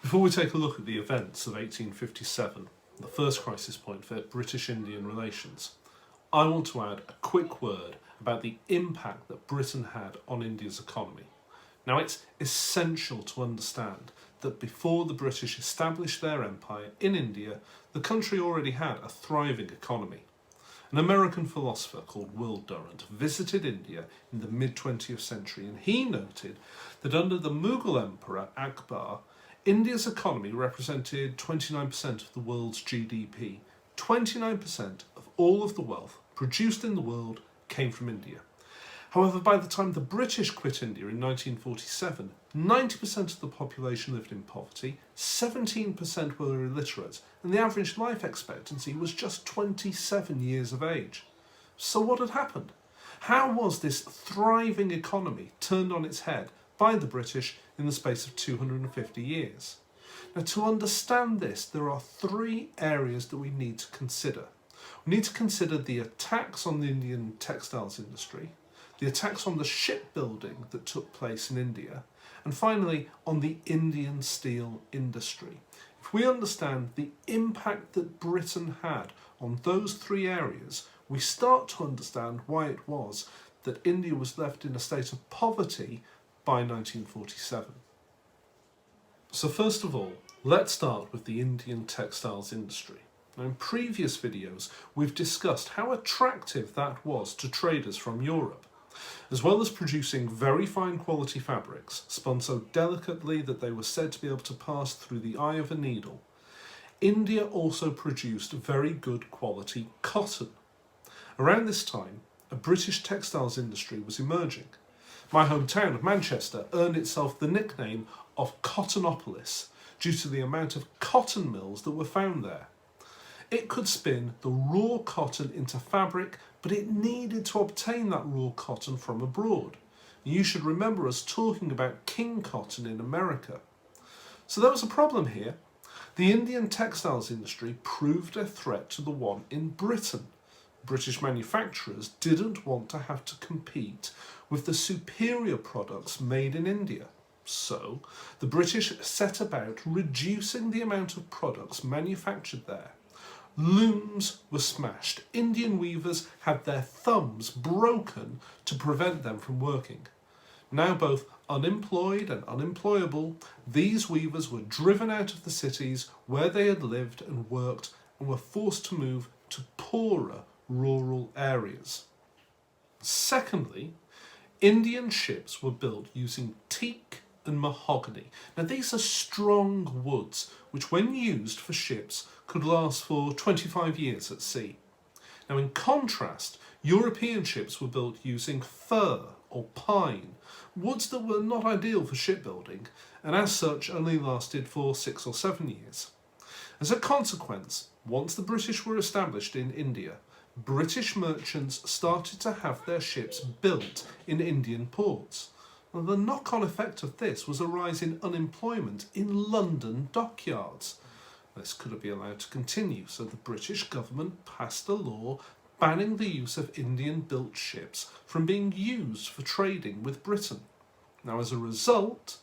Before we take a look at the events of 1857, the first crisis point for British-Indian relations, I want to add a quick word about the impact that Britain had on India's economy. Now, it's essential to understand that before the British established their empire in India, the country already had a thriving economy. An American philosopher called Will Durant visited India in the mid-20th century, and he noted that under the Mughal Emperor Akbar, India's economy represented 29% of the world's GDP. 29% of all of the wealth produced in the world came from India. However, by the time the British quit India in 1947, 90% of the population lived in poverty, 17% were illiterate, and the average life expectancy was just 27 years of age. So what had happened? How was this thriving economy turned on its head by the British in the space of 250 years? Now, to understand this, there are three areas that we need to consider. We need to consider the attacks on the Indian textiles industry, the attacks on the shipbuilding that took place in India, and finally on the Indian steel industry. If we understand the impact that Britain had on those three areas, we start to understand why it was that India was left in a state of poverty by 1947. So first of all, let's start with the Indian textiles industry. Now, in previous videos, we've discussed how attractive that was to traders from Europe. As well as producing very fine quality fabrics, spun so delicately that they were said to be able to pass through the eye of a needle, India also produced very good quality cotton. Around this time, a British textiles industry was emerging. My hometown of Manchester earned itself the nickname of Cottonopolis due to the amount of cotton mills that were found there. It could spin the raw cotton into fabric, but it needed to obtain that raw cotton from abroad. You should remember us talking about king cotton in America. So there was a problem here. The Indian textiles industry proved a threat to the one in Britain. British manufacturers didn't want to have to compete with the superior products made in India. So the British set about reducing the amount of products manufactured there. Looms were smashed. Indian weavers had their thumbs broken to prevent them from working. Now both unemployed and unemployable, these weavers were driven out of the cities where they had lived and worked and were forced to move to poorer rural areas. Secondly, Indian ships were built using teak and mahogany. Now these are strong woods which when used for ships could last for 25 years at sea. Now in contrast, European ships were built using fir or pine, woods that were not ideal for shipbuilding and as such only lasted for 6 or 7 years. As a consequence, once the British were established in India, British merchants started to have their ships built in Indian ports. Well, the knock-on effect of this was a rise in unemployment in London dockyards. This couldn't be allowed to continue, so the British government passed a law banning the use of Indian-built ships from being used for trading with Britain. Now, as a result,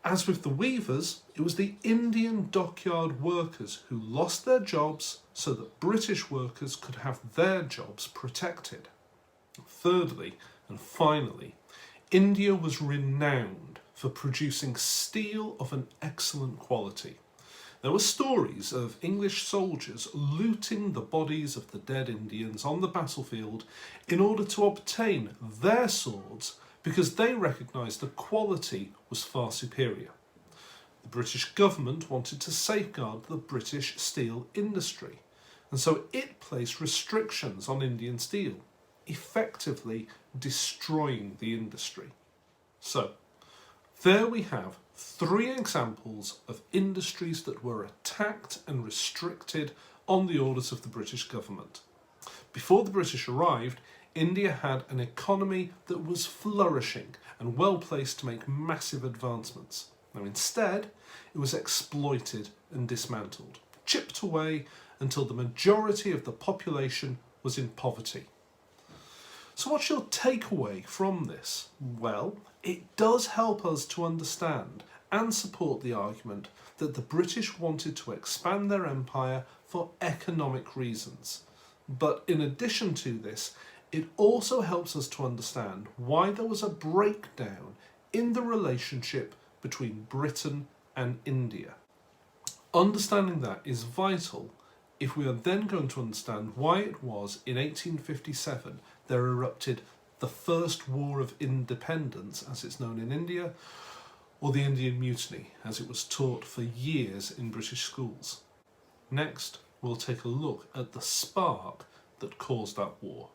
as with the weavers, it was the Indian dockyard workers who lost their jobs so that British workers could have their jobs protected. Thirdly, and finally, India was renowned for producing steel of an excellent quality. There were stories of English soldiers looting the bodies of the dead Indians on the battlefield in order to obtain their swords because they recognised the quality was far superior. The British government wanted to safeguard the British steel industry, and so it placed restrictions on Indian steel, effectively destroying the industry. So, there we have 3 examples of industries that were attacked and restricted on the orders of the British government. Before the British arrived, India had an economy that was flourishing and well placed to make massive advancements. Now instead, it was exploited and dismantled, chipped away until the majority of the population was in poverty. So what's your takeaway from this? Well, it does help us to understand and support the argument that the British wanted to expand their empire for economic reasons. But in addition to this, it also helps us to understand why there was a breakdown in the relationship between Britain and India. Understanding that is vital if we are then going to understand why it was in 1857 there erupted the First War of Independence, as it's known in India, or the Indian Mutiny, as it was taught for years in British schools. Next, we'll take a look at the spark that caused that war.